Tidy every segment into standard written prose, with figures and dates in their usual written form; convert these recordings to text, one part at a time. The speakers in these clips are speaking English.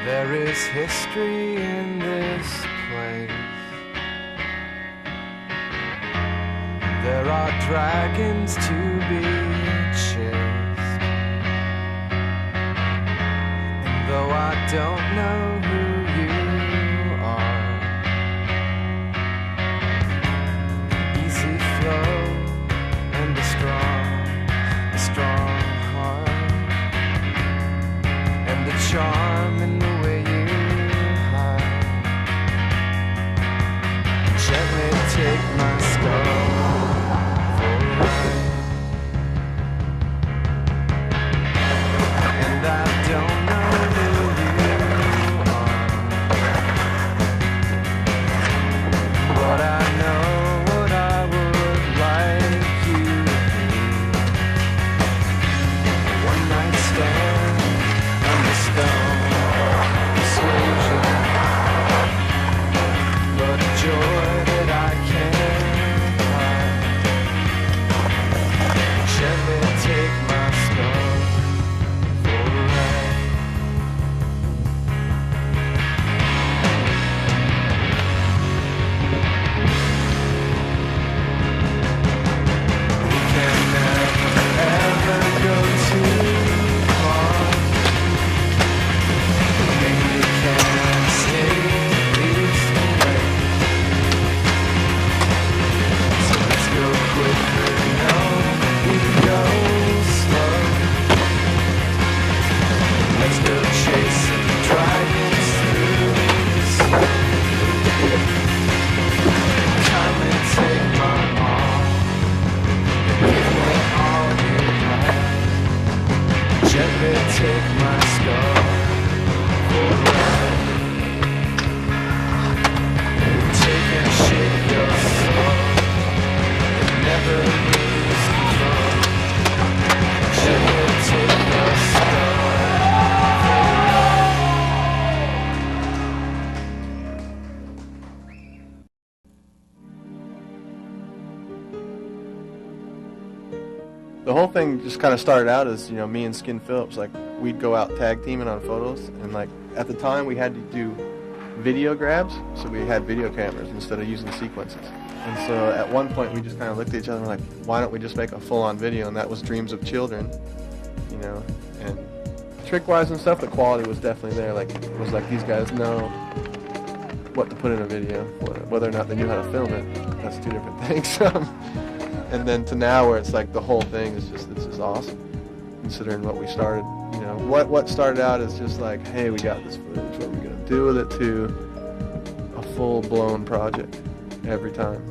There is history in this place. There are dragons to be chased. And though I don't know who you are, easy flow and a strong heart, and the charm in the way you hide. Gently take my skull for a ride, and I don't know who you are, but I know what I would like you to be. One night stand on the stone persuasion, but a joy that I can't hide. Gently take my skull for a ride. We can never ever go too far. Maybe can stay this way. So let's go quicker, no, we can go slow. Let's go chasing dragons through the snow. Come and take my all, give me all you have. Gently take my skull for a ride. Take and shake your soul, never lose control. Gently take your skull for a ride. The whole thing just kind of started out as, me and Skin Phillips, like, we'd go out tag teaming on photos, and like, at the time we had to do video grabs, so we had video cameras instead of using sequences. And so at one point we just kind of looked at each other and were like, why don't we just make a full-on video? And that was Dreams of Children, and trick-wise and stuff, the quality was definitely there. Like, it was like these guys know what to put in a video. Whether or not they knew how to film it, that's two different things. And then to now where it's like the whole thing is just, it's just awesome, considering what we started. What started out as just like, hey, we got this footage, what are we going to do with it, to a full-blown project every time.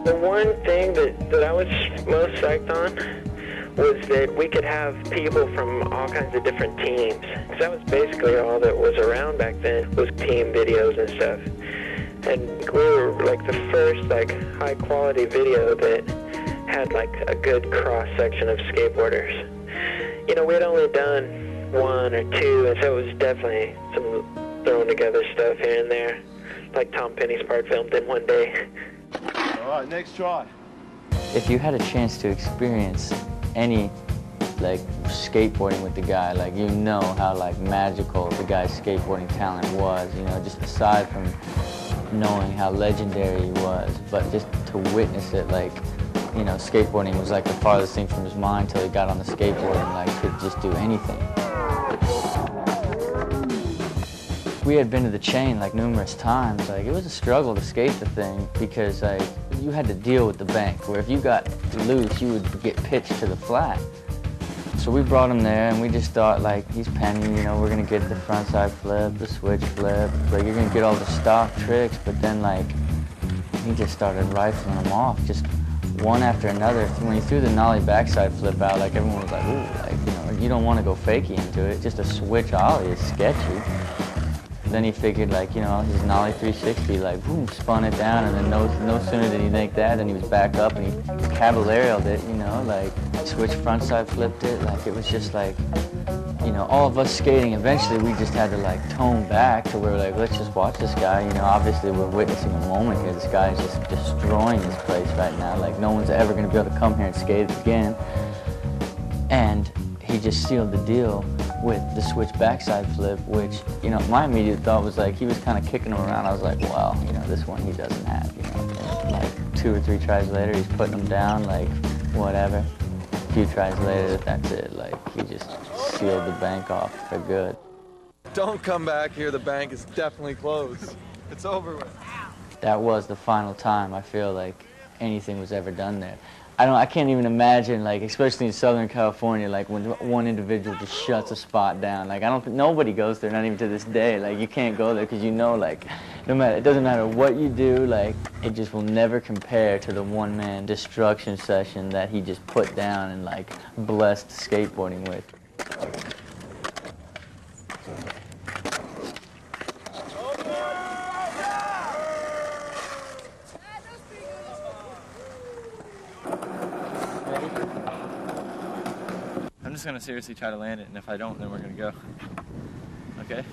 The one thing that I was most psyched on was that we could have people from all kinds of different teams. 'Cause that was basically all that was around back then, was team videos and stuff. And we were like the first high quality video that had like a good cross section of skateboarders. We had only done one or two, and so it was definitely some thrown together stuff here and there. Like Tom Penny's part filmed in one day. All right, next try. If you had a chance to experience any skateboarding with the guy, how magical the guy's skateboarding talent was, just aside from knowing how legendary he was, but just to witness it, skateboarding was like the farthest thing from his mind till he got on the skateboard and could just do anything. We had been to the chain numerous times. It was a struggle to skate the thing because you had to deal with the bank, where if you got loose, you would get pitched to the flat. So we brought him there, and we just thought, he's Penny, we're gonna get the frontside flip, the switch flip, you're gonna get all the stock tricks. But then, he just started rifling them off, just one after another. When he threw the nollie backside flip out, everyone was like, ooh, you don't want to go fakey into it. Just a switch ollie is sketchy. Then he figured, his nollie 360, boom, spun it down, and then no sooner did he make that, than he was back up, and he caballeroed it, switch frontside flipped it. It was just all of us skating, eventually we just had to tone back to where let's just watch this guy. Obviously we're witnessing a moment here. This guy is just destroying this place right now. No one's ever going to be able to come here and skate again. And he just sealed the deal with the switch backside flip, which, you know, my immediate thought was like, he was kind of kicking him around. I was like, well, you know, this one he doesn't have, you know. And like 2 or 3 tries later, he's putting him down, like, whatever. A few tries later, that's it. Like, he just sealed the bank off for good. Don't come back here, the bank is definitely closed. It's over with. That was the final time I feel like anything was ever done there. I can't even imagine, like, especially in Southern California, like when one individual just shuts a spot down. Like, I don't think nobody goes there, not even to this day. Like, you can't go there because you know, like, no matter, it doesn't matter what you do, like, it just will never compare to the one-man destruction session that he just put down and, like, blessed skateboarding with. I'm just gonna seriously try to land it, and if I don't, then we're gonna go. Okay?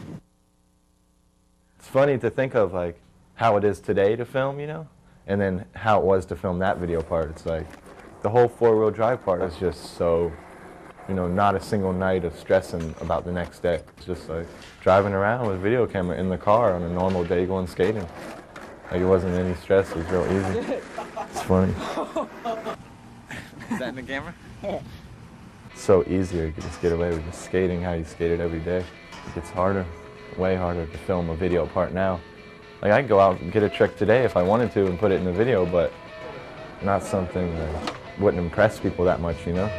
It's funny to think of, like, how it is today to film, you know, and then how it was to film that video part. It's like, the whole four-wheel drive part is just so, you know, not a single night of stressing about the next day. It's just like driving around with a video camera in the car on a normal day going skating. Like, it wasn't any stress, it was real easy. It's funny. Is that in the camera? So easier, you can just get away with just skating how you skated every day. It gets harder, way harder to film a video part now. Like, I could go out and get a trick today if I wanted to and put it in the video, but not something that wouldn't impress people that much, you know?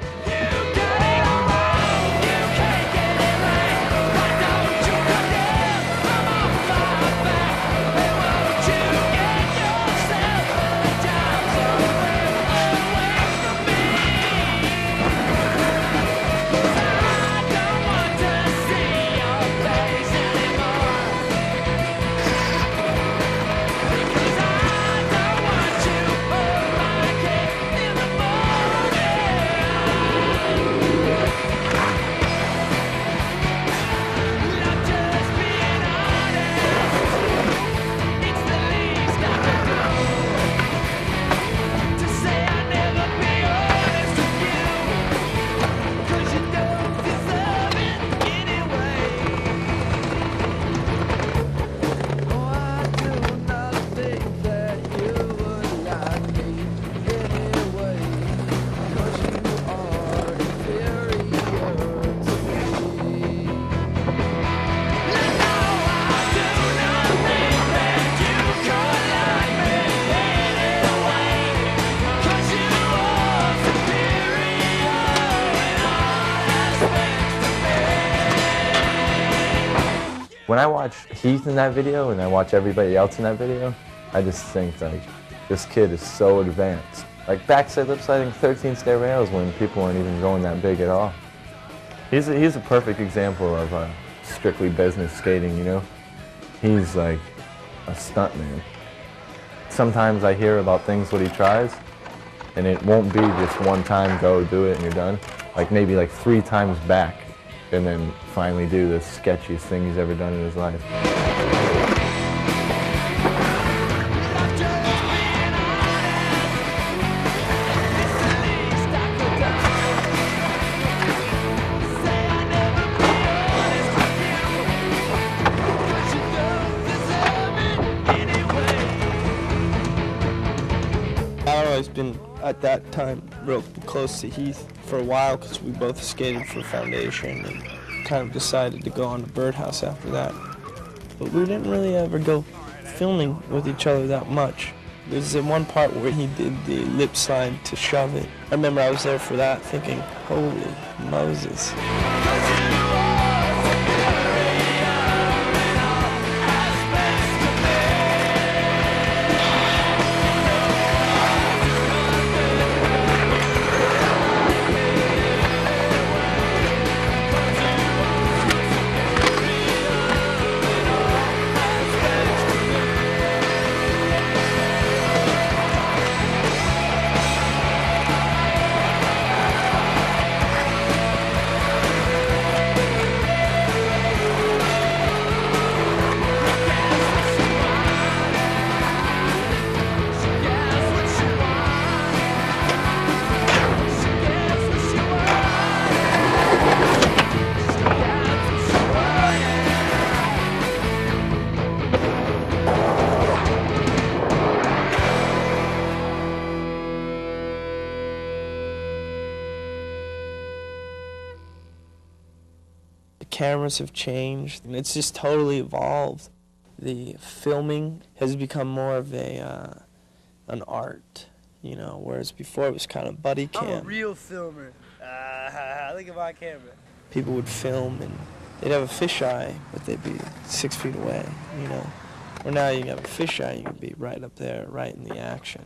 When I watch Heath in that video and I watch everybody else in that video, I just think, like, this kid is so advanced. Like, backside lip sliding 13 stair rails when people weren't even going that big at all. He's a perfect example of strictly business skating, you know? He's like a stuntman. Sometimes I hear about things what he tries, and it won't be just one time, go do it and you're done. Like, maybe like 3 times back, and then finally do the sketchiest thing he's ever done in his life. I've always been, at that time, real close to Heath for a while because we both skated for Foundation and kind of decided to go on to Birdhouse after that. But we didn't really ever go filming with each other that much. There's the one part where he did the lip slide to shove it. I remember I was there for that thinking, holy Moses. cameras have changed, and it's just totally evolved. The filming has become more of an art, you know, whereas before it was kind of buddy cam. I'm a real filmer. Look at my camera. People would film and they'd have a fisheye, but they'd be 6 feet away, you know. Or now you have a fisheye, you can be right up there, right in the action.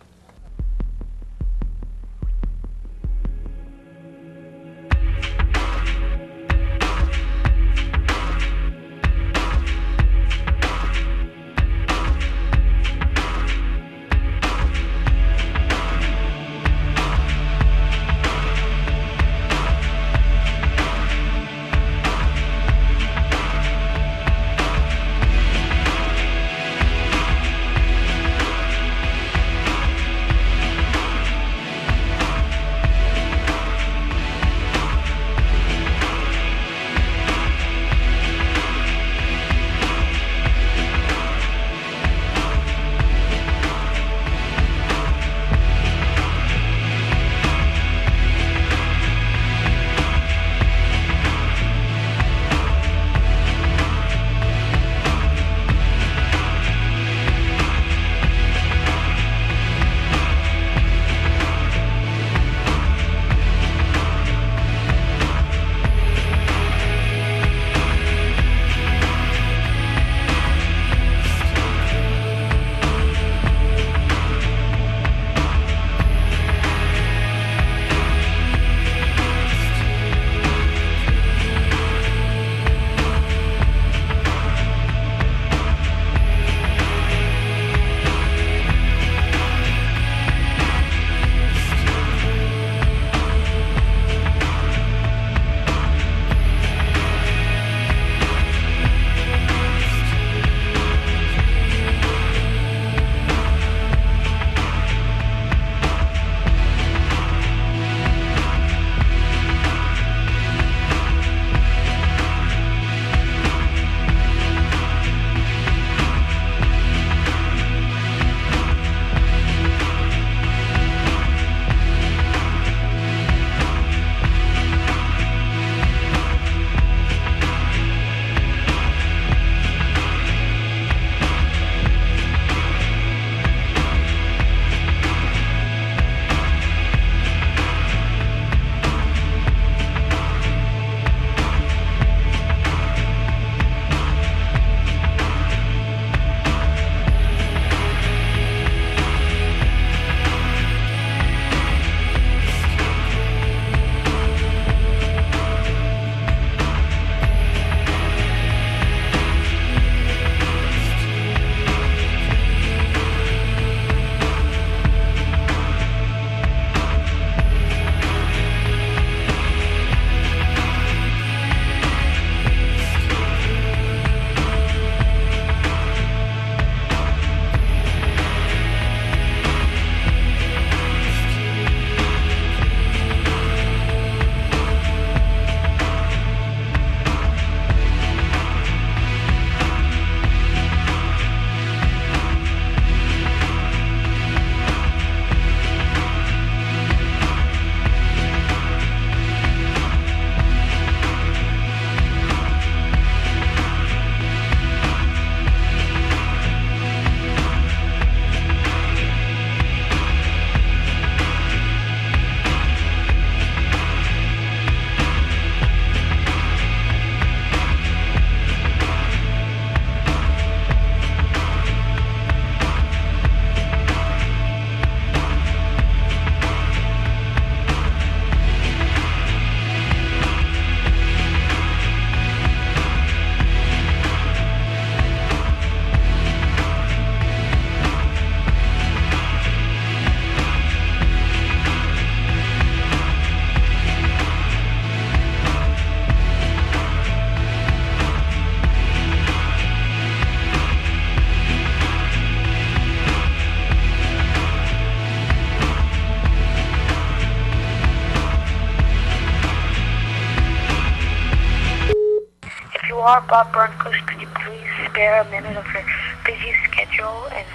are Bob Burnquist, could you please spare a minute of your busy schedule and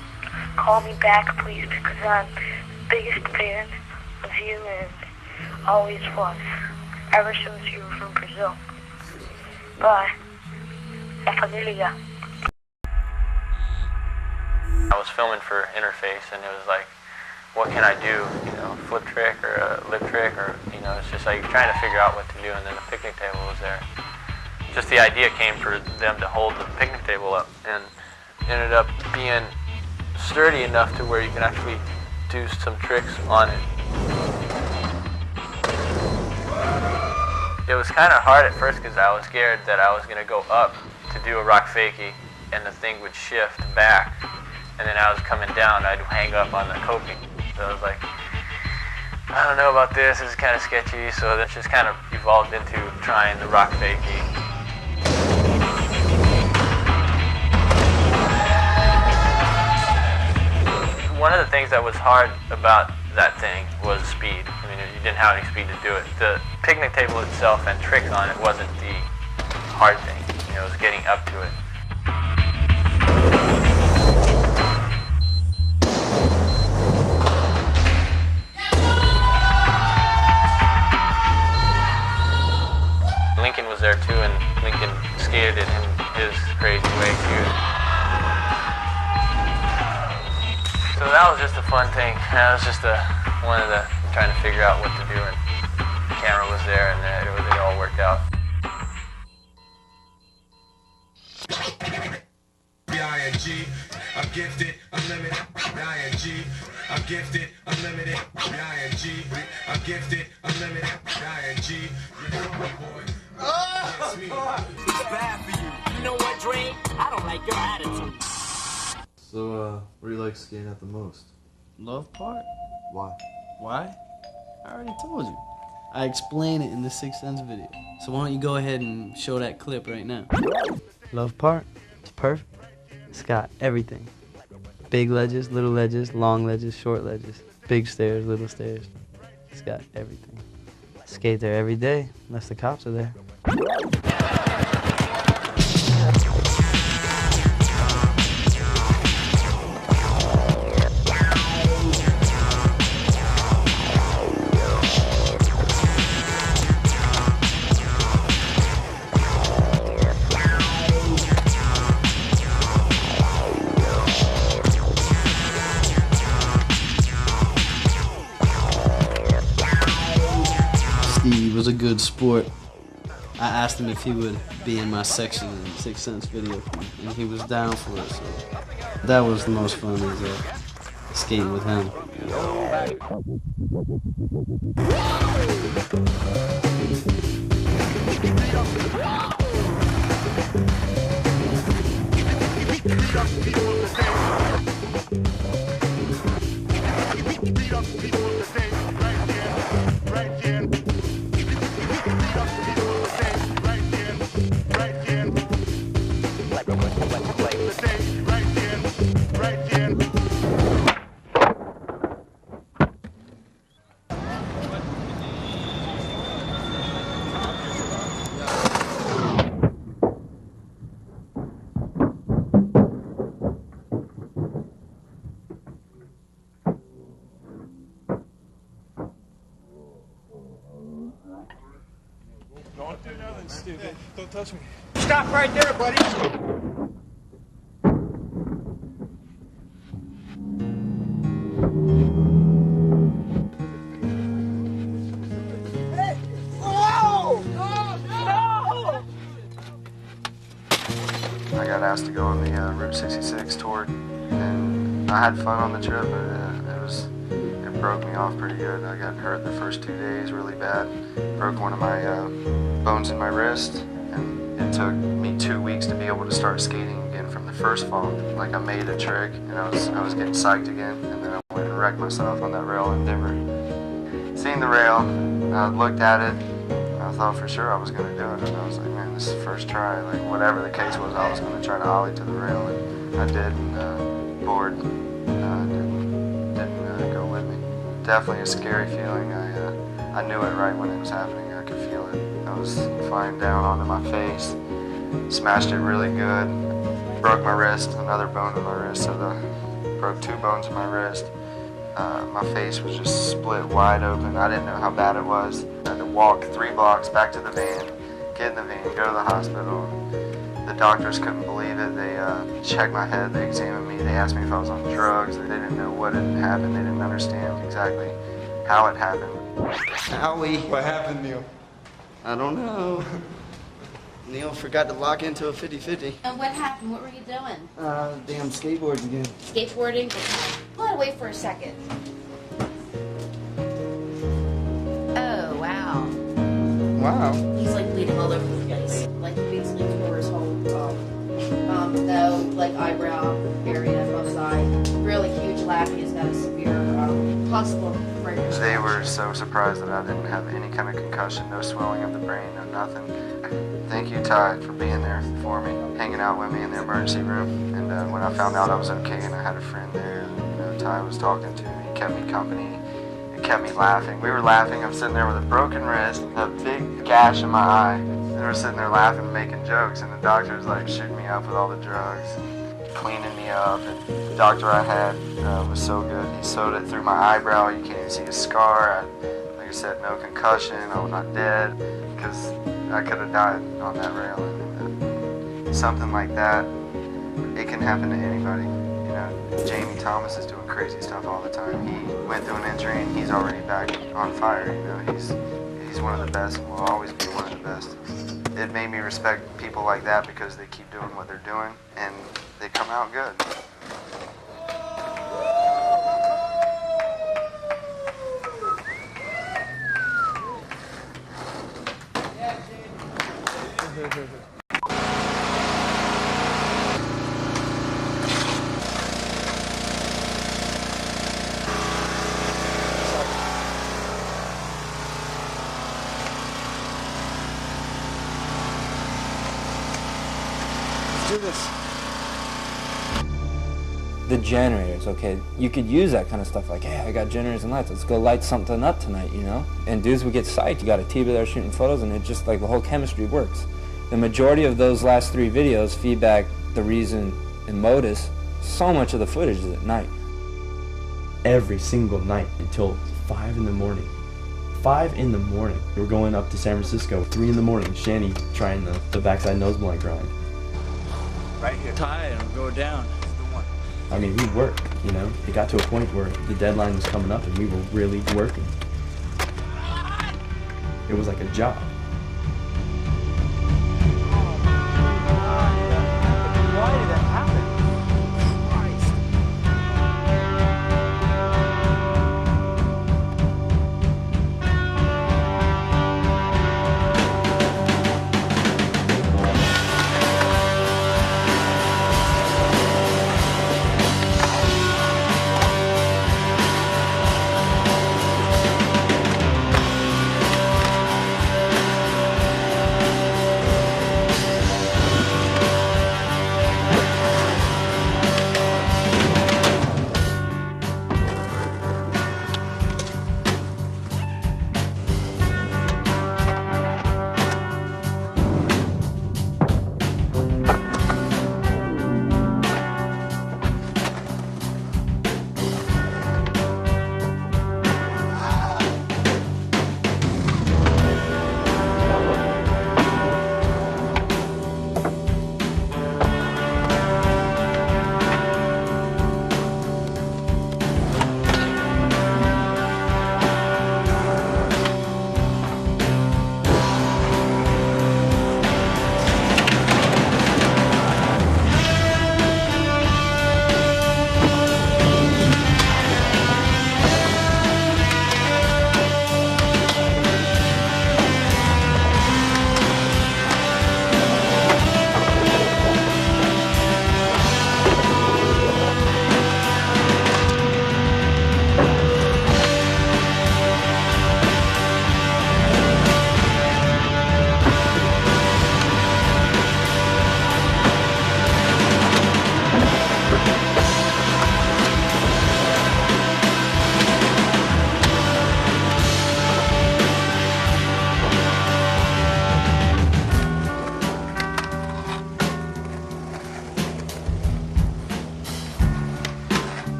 call me back, please, because I'm the biggest fan of you and always was, ever since you were from Brazil. Bye. La familia. I was filming for Interface, and it was like, what can I do? You know, flip trick or a lip trick, or, you know, it's just like trying to figure out what to do, and then the picnic table was there. Just the idea came for them to hold the picnic table up, and ended up being sturdy enough to where you can actually do some tricks on it. It was kind of hard at first because I was scared that I was going to go up to do a rock fakie, and the thing would shift back, and then I was coming down, I'd hang up on the coping. So I was like, I don't know about this is kind of sketchy, so that just kind of evolved into trying the rock fakie. One of the things that was hard about that thing was speed. I mean, you didn't have any speed to do it. The picnic table itself and trick on it wasn't the hard thing. You know, it was getting up to it. Lincoln was there too, and Lincoln skated it in his crazy way too. So that was just a fun thing. That was just one of the trying to figure out what to do, and the camera was there, and it all worked out. B-I-N-G, I'm gifted, unlimited. B-I-N-G, I'm gifted, unlimited. B-I-N-G, I'm gifted, unlimited. B-I-N-G, you're my boy. It's me. It's bad for you. You know what, Dre? I don't like your attitude. So, what do you like skating at the most? Love part? Why? Why? I already told you. I explain it in the Sixth Sense video. So why don't you go ahead and show that clip right now? Love part? It's perfect. It's got everything. Big ledges, little ledges, long ledges, short ledges, big stairs, little stairs. It's got everything. Skate there every day, unless the cops are there. Steve was a good sport. I asked him if he would be in my section in the Sixth Sense video, and he was down for it, so that was the most fun, is skating with him. Don't do nothing stupid. Don't touch me. Stop right there, buddy. Hey! Whoa! No! I got asked to go on the Route 66 tour, and I had fun on the trip, but it broke me off pretty good. I got hurt the first 2 days really bad. Broke one of my bones in my wrist, and it took me 2 weeks to be able to start skating again from the first fall. Like, I made a trick, and I was getting psyched again, and then I went and wrecked myself on that rail in Denver. Seen the rail, I looked at it, I thought for sure I was going to do it, and I was like, man, this is the first try. Like, whatever the case was, I was going to try to ollie to the rail, and I did, and board didn't go with me. Definitely a scary feeling. I knew it right when it was happening. I could feel it. I was flying down onto my face, smashed it really good, broke my wrist, another bone in my wrist, so broke 2 bones in my wrist. My face was just split wide open. I didn't know how bad it was. I had to walk 3 blocks back to the van, get in the van, go to the hospital. The doctors couldn't believe it. They checked my head, they examined me, they asked me if I was on drugs. They didn't know what had happened, they didn't understand exactly how it happened. Howie. What happened, Neal? I don't know. Neal forgot to lock into a 50-50. And what happened? What were you doing? Damn skateboards again. Skateboarding? Pull it away for a second. Oh, wow. Wow. He's like bleeding all over the place. Like he basically tore his whole, like eyebrow area, both sides. Really huge laugh. He's got a severe, possible fracture. They were so surprised that I didn't have any kind of concussion, no swelling of the brain, no nothing. Thank you, Ty, for being there for me, hanging out with me in the emergency room. And when I found out I was okay and I had a friend there, Ty was talking to me, kept me company, it kept me laughing. We were laughing. I'm sitting there with a broken wrist, a big gash in my eye, and we're sitting there laughing, making jokes, and the doctor was like shooting me up with all the drugs, cleaning me up. And the doctor I had was so good. He sewed it through my eyebrow. You can't even see a scar. Like I said, no concussion. I was not dead, because I could have died on that rail. And something like that, it can happen to anybody. Jamie Thomas is doing crazy stuff all the time. He went through an injury and he's already back on fire. He's one of the best and will always be one of the best. It made me respect people like that because they keep doing what they're doing and they come out good. Do this. The generators, okay, you could use that kind of stuff like, hey, I got generators and lights, let's go light something up tonight, And dudes would get psyched. You got a TV there shooting photos, and it just, like, the whole chemistry works. The majority of those last 3 videos, Feedback, The Reason, and Modus, so much of the footage is at night. Every single night until 5 in the morning. 5 in the morning. We were going up to San Francisco, 3 in the morning, Shanny trying the backside nose blind grind. Right here. Tie it and go down. I mean, we worked, It got to a point where the deadline was coming up and we were really working. It was like a job. Why did that happen?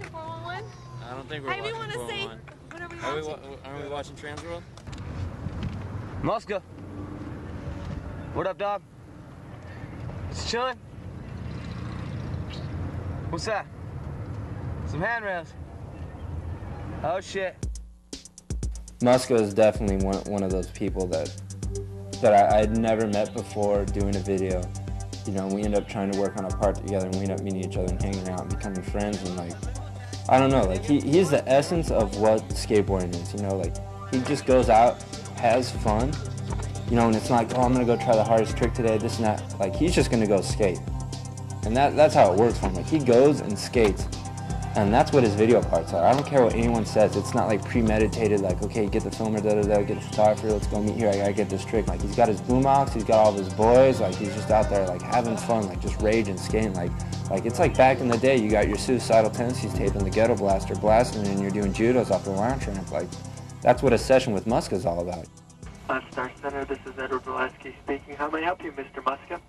watching 411? I don't think we're Hey, we watching want to see. 411. What are we watching? Are we watching Transworld? Muska. What up, dog? Just chilling? What's that? Some handrails. Oh, shit. Muska is definitely one of those people that I had never met before doing a video. You know, we end up trying to work on a part together, and we end up meeting each other and hanging out and becoming friends, and like, I don't know, like he's the essence of what skateboarding is, you know, like he just goes out, has fun, you know, and it's not like, oh, I'm gonna go try the hardest trick today, this and that. Like, he's just gonna go skate. And that's how it works for him. Like, he goes and skates. And that's what his video parts are. I don't care what anyone says. It's not like premeditated, like, okay, get the filmer, da-da-da, get the photographer, let's go meet here, I gotta get this trick. Like, he's got his boombox, he's got all of his boys, like, he's just out there, like, having fun, like, just raging, skating. Like, it's like back in the day, you got your suicidal tendencies tape and the ghetto blaster blasting, and you're doing judos off the lounge ramp. Like, that's what a session with Muska is all about. Star Center, this is Edward Valesky speaking. How may I help you, Mr. Muska?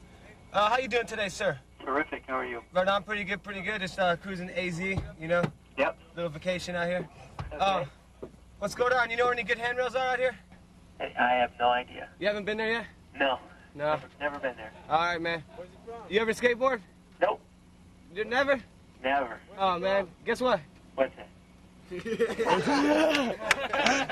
How you doing today, sir? Terrific. How are you? Right on, pretty good, pretty good. Just cruising AZ, you know? Yep. Little vacation out here. Okay. What's going on? You know where any good handrails are out here? Hey, I have no idea. You haven't been there yet? No. No? Never been there. All right, man. You ever skateboard? Nope. You never? Never. Oh, man. Guess what? What's that?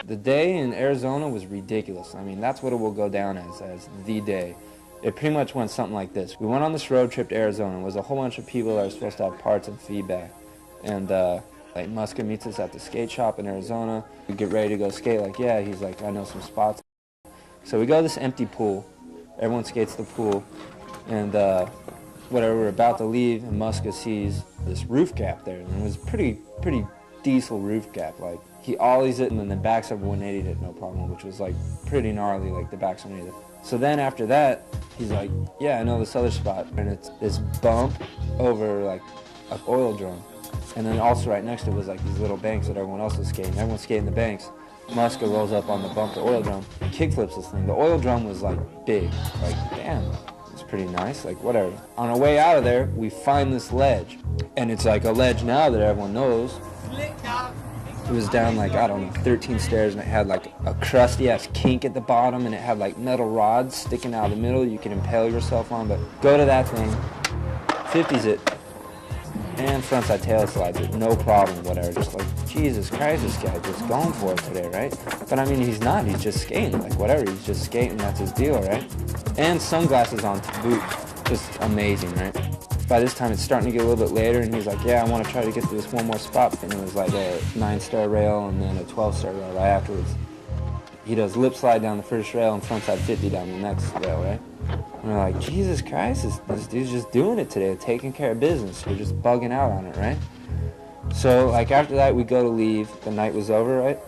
The day in Arizona was ridiculous. I mean, that's what it will go down as the day. It pretty much went something like this. We went on this road trip to Arizona. It was a whole bunch of people that are supposed to have parts and feedback. And like, Muska meets us at the skate shop in Arizona. We get ready to go skate. Like, yeah, he's like, I know some spots. So we go to this empty pool. Everyone skates the pool. And whatever, we're about to leave, and Muska sees this roof gap there. And it was pretty diesel roof gap. Like, he ollies it and then the backs over 180'd it, no problem, which was like pretty gnarly, like the backs 180'd it. So then after that, he's like, yeah, I know this other spot. And it's this bump over like an oil drum. And then also right next to it was like these little banks that everyone else was skating. Everyone's skating the banks. Muska rolls up on the bump, the oil drum, kickflips this thing. The oil drum was like big. Like, damn, it's pretty nice, like whatever. On our way out of there, we find this ledge. And it's like a ledge now that everyone knows. It was down like, I don't know, 13 stairs, and it had like a crusty ass kink at the bottom, and it had like metal rods sticking out of the middle you could impale yourself on. But go to that thing, 50s it, and frontside tail slides it, no problem, whatever. Just like, Jesus Christ, this guy just going for it today, right? But I mean, he's not, he's just skating, like whatever, he's just skating, that's his deal, right? And sunglasses on to boot, just amazing, right? By this time, it's starting to get a little bit later, and he's like, yeah, I want to try to get to this one more spot. And it was like a 9-star rail and then a 12-star rail right afterwards. He does lip slide down the first rail and frontside 50 down the next rail, right? And we're like, Jesus Christ, this dude's just doing it today, taking care of business. We're just bugging out on it, right? So, like, after that, we go to leave. The night was over, right?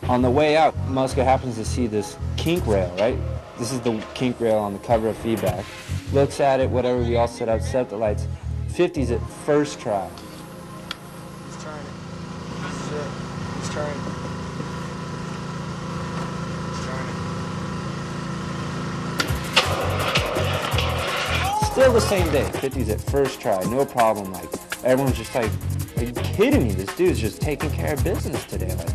On the way out, Muska happens to see this kink rail, right? This is the kink rail on the cover of Feedback. Looks at it, whatever, we all set up the lights. 50s it first try. He's trying it. This is it. He's trying it. He's trying it. Still the same day, 50s at first try, no problem. Like, everyone's just like, are you kidding me? This dude's just taking care of business today. Like,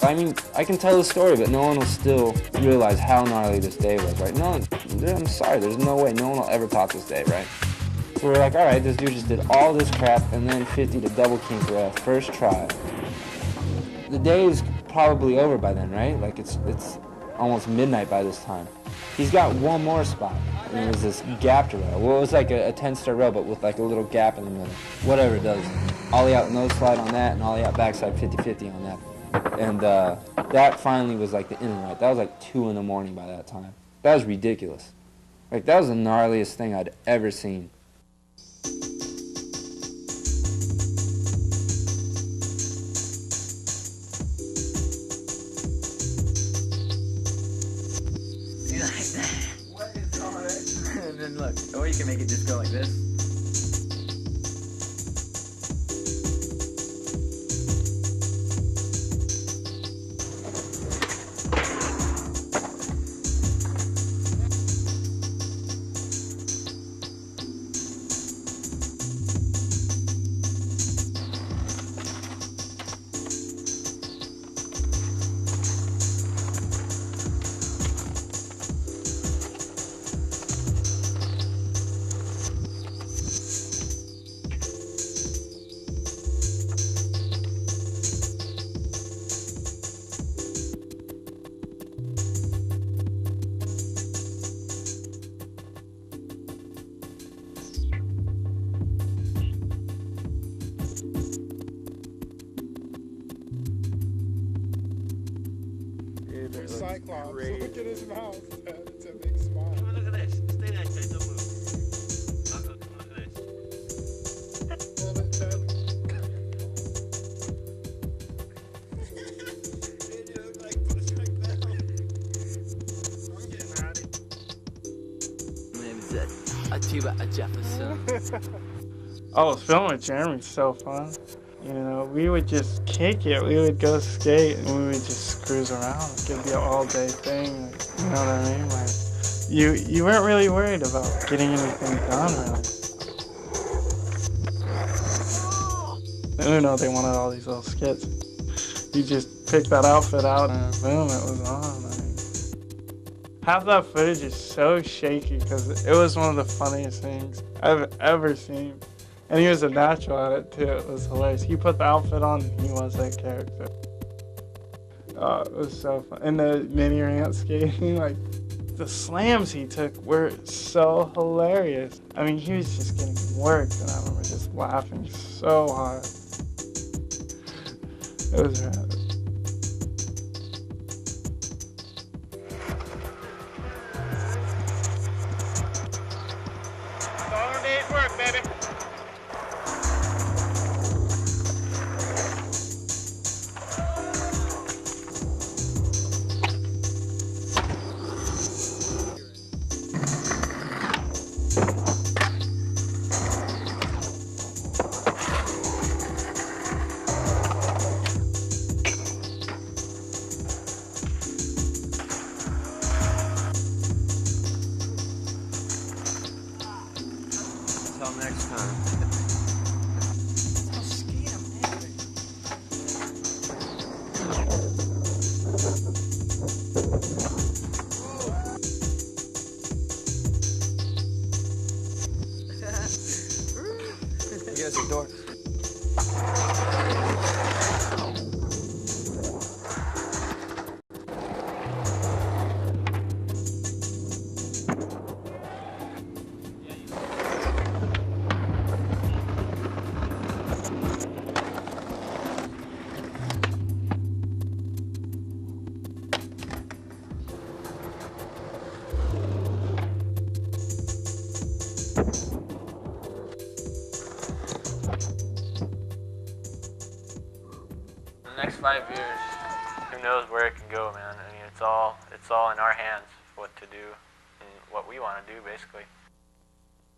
I mean, I can tell the story, but no one will still realize how gnarly this day was, right? No, I'm sorry, there's no way, no one will ever top this day, right? So we're like, all right, this dude just did all this crap, and then 50 to double kink rail, first try. The day is probably over by then, right? Like, it's almost midnight by this time. He's got one more spot, and it was this gapped rail. Well, it was like a 10-star rail, but with like a little gap in the middle. Whatever it does. Ollie out nose slide on that, and ollie out backside 50-50 on that. And that finally was like the in and right. That was like 2 in the morning by that time. That was ridiculous. Like, that was the gnarliest thing I'd ever seen. See, like that. What is all that? And then look, or you can make it just go like this. Cyclops. Look at his mouth. It's a big smile. Look at this. Stay there, Ted. Don't move. Look at this. Hold it, Ted. You look like Bushwick Bell. I'm getting at it. My name is Atiba Jefferson. Oh, filming with Jeremy's so fun. You know, we would just kick it. We would go skate and we would just cruise around. It could be an all-day thing. Like, you know what I mean? Like, you weren't really worried about getting anything done, really. You know, they wanted all these little skits. You just pick that outfit out and boom, it was on. I mean, half that footage is so shaky because it was one of the funniest things I've ever seen. And he was a natural at it too. It was hilarious. He put the outfit on and he was that character. Oh, it was so fun. And the mini ramp skating, like the slams he took were so hilarious. I mean, he was just getting worked and I remember just laughing so hard. It was rad. All day's work, baby. Until next time. You guys are dorks. The next 5 years, who knows where it can go, man. I mean, it's all in our hands what to do and what we want to do, basically.